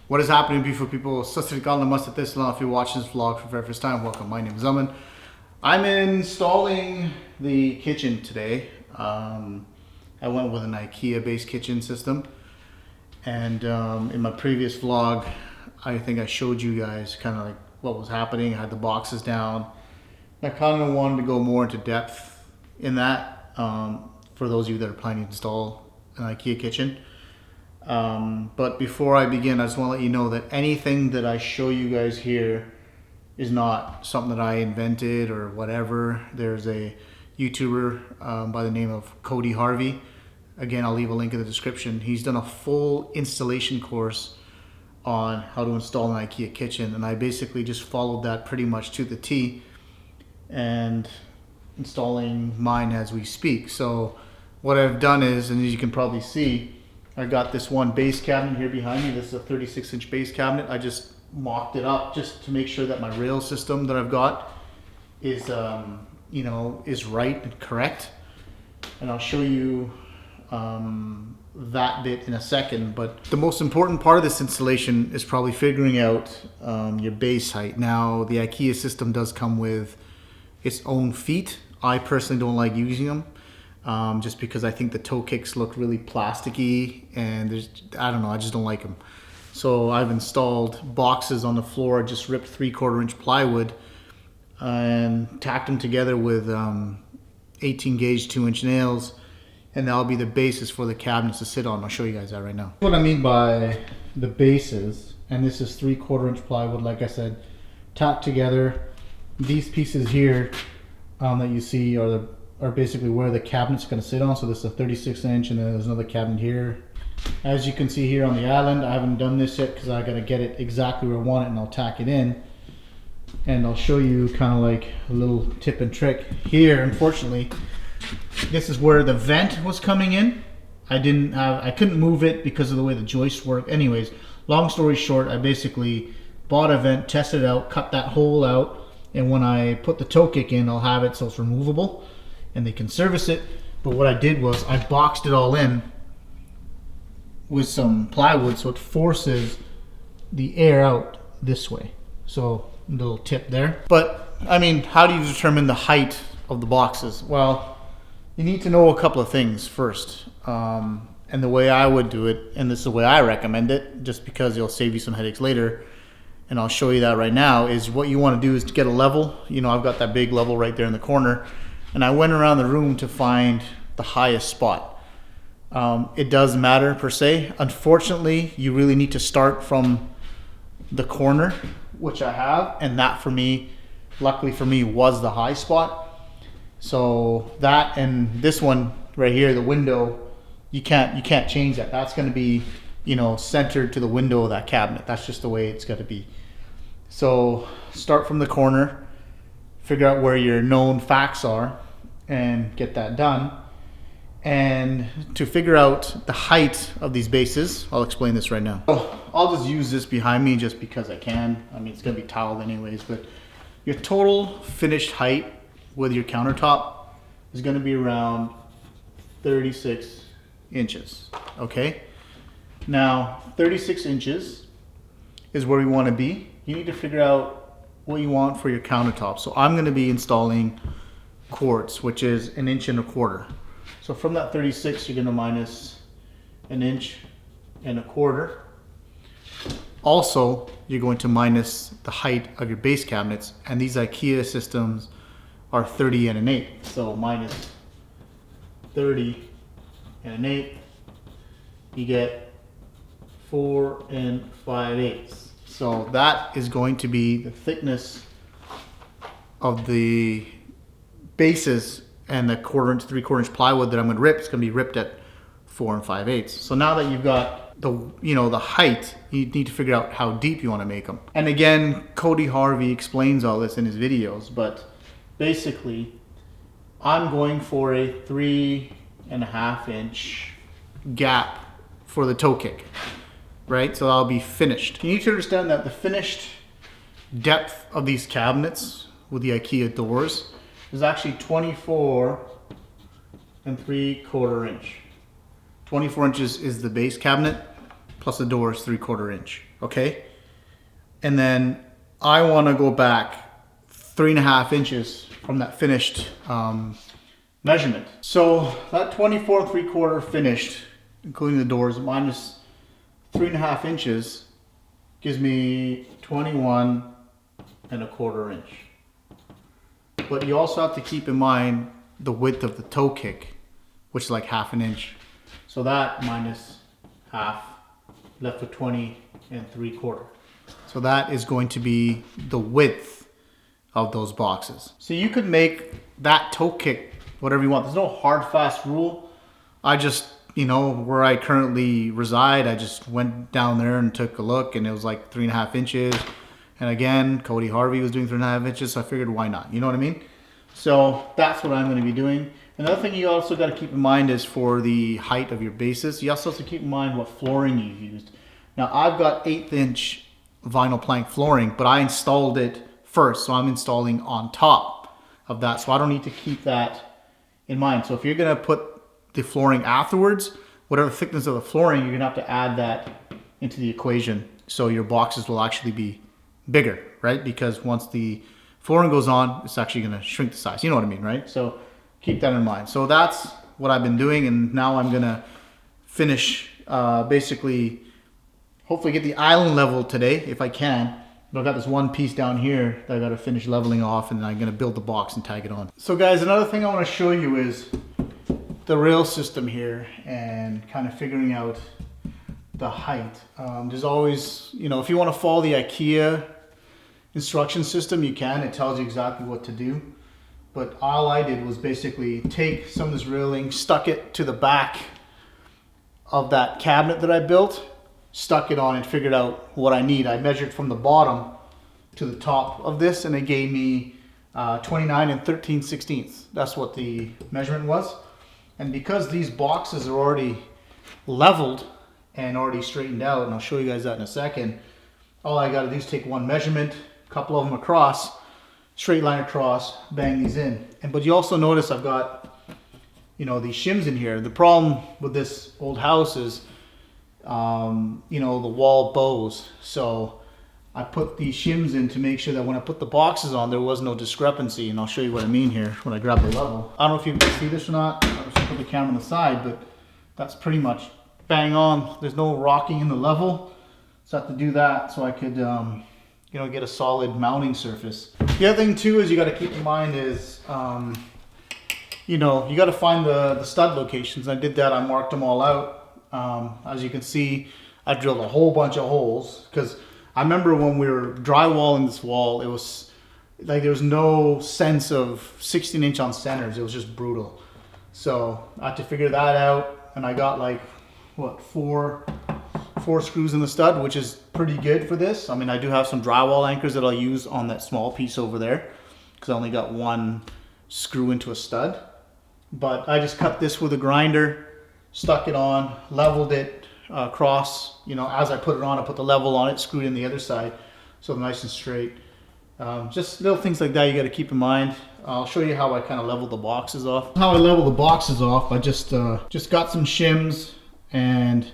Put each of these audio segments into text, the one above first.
What is happening, beautiful people? If you're watching this vlog for the very first time, welcome. My name is Aman. I'm installing the kitchen today. I went with an IKEA based kitchen system, and in my previous vlog I think I showed you guys kind of like what was happening. I had the boxes down. I kind of wanted to go more into depth in that for those of you that are planning to install an IKEA kitchen. But before I begin, I just want to let you know that anything that I show you guys here is not something that I invented or whatever. There's a YouTuber by the name of Cody Harvey. Again, I'll leave a link in the description. He's done a full installation course on how to install an IKEA kitchen, and I basically just followed that pretty much to the T and installing mine as we speak. So what I've done is, and as you can probably see, I got this one base cabinet here behind me. This is a 36-inch base cabinet. I just mocked it up just to make sure that my rail system that I've got is, is right and correct. And I'll show you that bit in a second. But the most important part of this installation is probably figuring out your base height. Now, the IKEA system does come with its own feet. I personally don't like using them. Just because I think the toe kicks look really plasticky, and I don't know, I just don't like them. So I've installed boxes on the floor, just ripped 3/4 inch plywood and tacked them together with 18 gauge 2-inch nails, and that'll be the basis for the cabinets to sit on. I'll show you guys that right now. What I mean by the bases, and this is 3/4 inch plywood, like I said, tacked together. These pieces here that you see are basically where the cabinet's going to sit on. So this is a 36-inch, and then there's another cabinet here. As you can see here on the island, I haven't done this yet because I got to get it exactly where I want it, and I'll tack it in. And I'll show you kind of like a little tip and trick. Here, unfortunately, this is where the vent was coming in. I couldn't move it because of the way the joists work. Anyways, long story short, I basically bought a vent, tested it out, cut that hole out, and when I put the toe kick in, I'll have it so it's removable and they can service it. But what I did was I boxed it all in with some plywood so it forces the air out this way. So a little tip there. But I mean, how do you determine the height of the boxes? Well, you need to know a couple of things first. And the way I would do it, and this is the way I recommend it, just because it'll save you some headaches later, and I'll show you that right now, is what you want to do is to get a level. You know, I've got that big level right there in the corner, and I went around the room to find the highest spot. It does matter per se. Unfortunately, you really need to start from the corner, which I have, and that for me, luckily for me, was the high spot. So that and this one right here, the window, you can't change that. That's going to be, centered to the window of that cabinet. That's just the way it's got to be. So start from the corner, figure out where your known facts are, and get that done. And to figure out the height of these bases, I'll explain this right now. So I'll just use this behind me just because I can. I mean, it's going to be tiled anyways, but your total finished height with your countertop is going to be around 36 inches, okay? Now, 36 inches is where we want to be. You need to figure out what you want for your countertop. So I'm going to be installing quartz, which is 1.25 inches. So from that 36, you're going to minus 1.25 inches. Also, you're going to minus the height of your base cabinets, and these IKEA systems are 30 1/8. So minus 30 1/8, you get 4 5/8. So that is going to be the thickness of the bases, and the 1/4 inch, 3/4 inch plywood that I'm going to rip. It's going to be ripped at 4 5/8. So now that you've got the height, you need to figure out how deep you want to make them. And again, Cody Harvey explains all this in his videos, but basically, I'm going for a 3.5 inch gap for the toe kick, right? So that'll be finished. You need to understand that the finished depth of these cabinets with the IKEA doors is actually 24 3/4 inch. 24 inches is the base cabinet, plus the door is 3/4 inch, okay? And then I want to go back 3.5 inches from that finished measurement. So that 24 3/4 finished, including the doors, minus 3.5 inches gives me 21.25 inch. But you also have to keep in mind the width of the toe kick, which is like 1/2 inch. So that minus half, left with 20 3/4. So that is going to be the width of those boxes. So you could make that toe kick whatever you want. There's no hard fast rule. I just, you know, where I currently reside, I just went down there and took a look, and it was like 3.5 inches. And again, Cody Harvey was doing 3.5 inches, so I figured why not? You know what I mean? So that's what I'm going to be doing. Another thing you also got to keep in mind is for the height of your bases, you also have to keep in mind what flooring you've used. Now I've got 1/8 inch vinyl plank flooring, but I installed it first, so I'm installing on top of that, so I don't need to keep that in mind. So if you're going to put the flooring afterwards, whatever thickness of the flooring, you're going to have to add that into the equation, so your boxes will actually be bigger, right? Because once the flooring goes on, it's actually going to shrink the size. You know what I mean, right? So keep that in mind. So that's what I've been doing, and now I'm going to finish basically, hopefully get the island level today if I can. But I've got this one piece down here that I got to finish leveling off, and then I'm going to build the box and tag it on. So guys, another thing I want to show you is the rail system here and kind of figuring out the height. There's always, you know, if you want to follow the IKEA instruction system, you can. It tells you exactly what to do. But all I did was basically take some of this railing, stuck it to the back of that cabinet that I built, stuck it on, and figured out what I need. I measured from the bottom to the top of this, and it gave me 29 13/16. That's what the measurement was. And because these boxes are already leveled and already straightened out, and I'll show you guys that in a second, all I got to do is take one measurement, a couple of them across, straight line across, bang these in. But you also notice I've got, you know, these shims in here. The problem with this old house is, you know, the wall bows. So I put these shims in to make sure that when I put the boxes on, there was no discrepancy. And I'll show you what I mean here when I grab the level. I don't know if you can see this or not. I'll just put the camera on the side, but that's pretty much bang on. There's no rocking in the level. So I have to do that so I could, you know, get a solid mounting surface. The other thing too is you got to keep in mind is, you know, you got to find the stud locations. I did that. I marked them all out. As you can see, I drilled a whole bunch of holes because I remember when we were drywalling this wall, it was like there was no sense of 16 inch on centers. It was just brutal. So I had to figure that out, and I got like what, four screws in the stud, which is pretty good for this. I mean, I do have some drywall anchors that I'll use on that small piece over there because I only got one screw into a stud. But I just cut this with a grinder, stuck it on, leveled it across. You know, as I put it on, I put the level on it, screwed in the other side, so they're nice and straight. Just little things like that you got to keep in mind. I'll show you how I kind of level the boxes off. How I level the boxes off, I just got some shims and,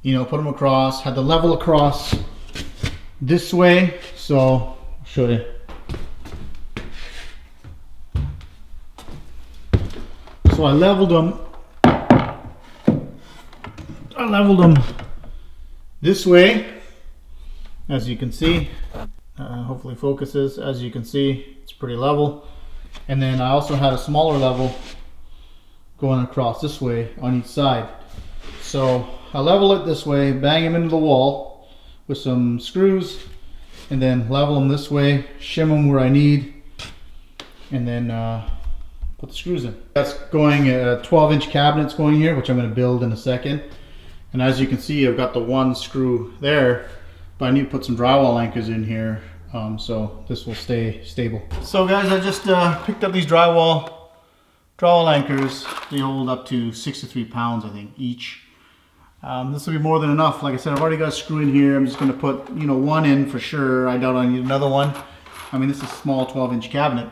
you know, put them across. Had the level across this way, so I'll show you. So I leveled them this way, as you can see. Hopefully focuses. As you can see, it's pretty level. And then I also had a smaller level going across this way on each side. So I level it this way, bang them into the wall with some screws, and then level them this way, shim them where I need, and then put the screws in. That's going a 12-inch cabinet's going here, which I'm going to build in a second. And as you can see, I've got the one screw there, but I need to put some drywall anchors in here, so this will stay stable. So guys, I just picked up these drywall anchors. They hold up to 63 pounds, I think, each. This will be more than enough. Like I said, I've already got a screw in here. I'm just going to put, you know, one in for sure. I doubt I need another one. I mean, this is a small 12-inch cabinet,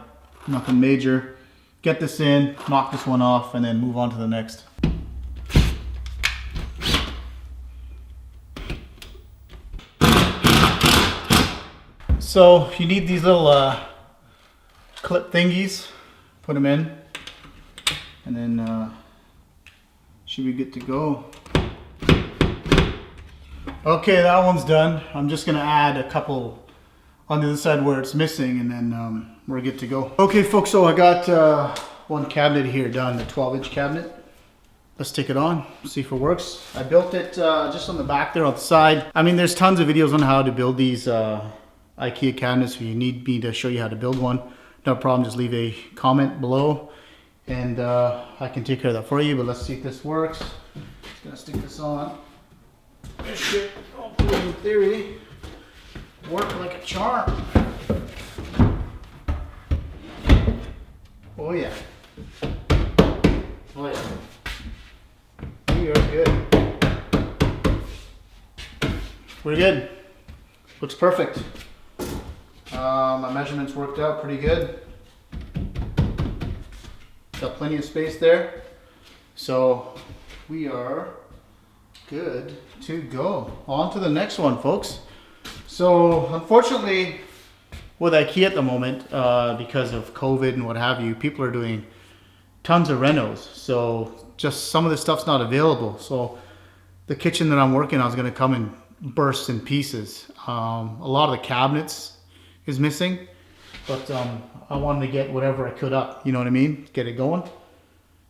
nothing major. Get this in, knock this one off, and then move on to the next. So you need these little clip thingies, put them in, and then should be good to go. Okay, that one's done. I'm just gonna add a couple on the other side where it's missing, and then we're good to go. Okay folks, so I got one cabinet here done, the 12-inch cabinet. Let's take it on, see if it works. I built it just on the back there on the side. I mean, there's tons of videos on how to build these IKEA cabinets. If you need me to show you how to build one, no problem, just leave a comment below and I can take care of that for you. But let's see if this works. Just gonna stick this on. This should, hopefully in theory, work like a charm. Oh yeah. Oh yeah. We are good. We're good. Looks perfect. My measurements worked out pretty good. Got plenty of space there. So we are good to go. On to the next one, folks. So unfortunately, with IKEA at the moment, because of COVID and what have you, people are doing tons of renos. So just some of the stuff's not available. So the kitchen that I'm working on is going to come in bursts and pieces. A lot of the cabinets is missing, but I wanted to get whatever I could up, you know what I mean? Get it going.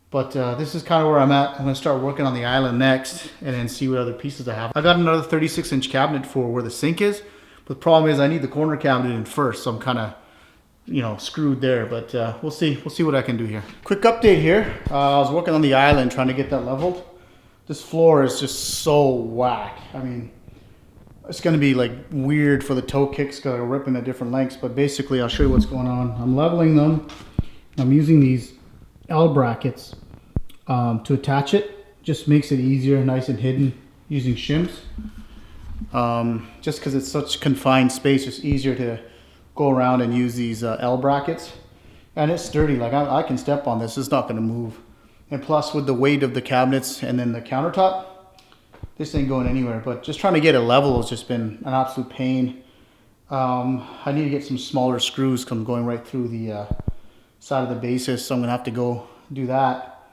But this is kind of where I'm at. I'm going to start working on the island next and then see what other pieces I have. I got another 36-inch cabinet for where the sink is, but the problem is I need the corner cabinet in first, so I'm kind of, you know, screwed there. But we'll see what I can do here. Quick update here. I was working on the island trying to get that leveled. This floor is just so whack. I mean, it's going to be like weird for the toe kicks because I'm ripping at different lengths, but basically I'll show you what's going on. I'm leveling them. I'm using these L brackets to attach it. Just makes it easier, nice and hidden using shims. Just because it's such confined space, it's easier to go around and use these L brackets. And it's sturdy, like I can step on this, it's not going to move. And plus with the weight of the cabinets and then the countertop, this ain't going anywhere. But just trying to get it level has just been an absolute pain. I need to get some smaller screws come going right through the side of the bases, so I'm gonna have to go do that.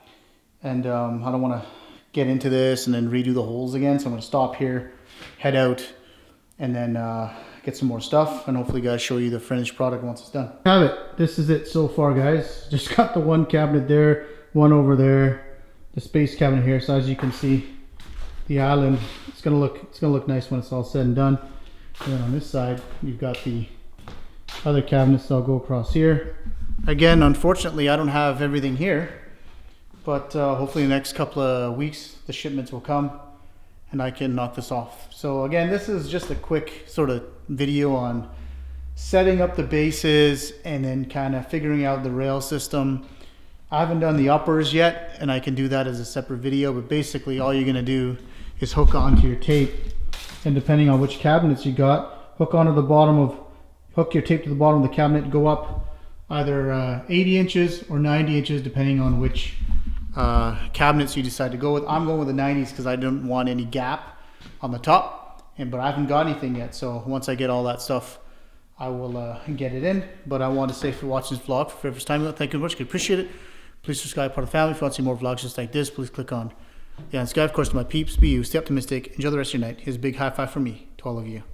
And I don't want to get into this and then redo the holes again, so I'm gonna stop here, head out, and then get some more stuff, and hopefully guys show you the finished product once it's done. Have it. This is it so far, guys. Just got the one cabinet there, one over there, the space cabinet here. So as you can see, the island, it's gonna look nice when it's all said and done. And then on this side, you've got the other cabinets that'll go across here. Again, unfortunately, I don't have everything here, but hopefully in the next couple of weeks, the shipments will come and I can knock this off. So again, this is just a quick sort of video on setting up the bases and then kind of figuring out the rail system. I haven't done the uppers yet, and I can do that as a separate video, but basically all you're gonna do is hook onto your tape, and depending on which cabinets you got, hook your tape to the bottom of the cabinet, go up either 80 inches or 90 inches, depending on which cabinets you decide to go with. I'm going with the 90s because I don't want any gap on the top, but I haven't got anything yet. So once I get all that stuff, I will get it in. But I want to say for watching this vlog for the first time, thank you very much. I appreciate it. Please subscribe, part of the family. If you want to see more vlogs just like this, please click on. Yeah, and subscribe, of course, to my peeps. Be you, stay optimistic. Enjoy the rest of your night. Here's a big high five from me to all of you.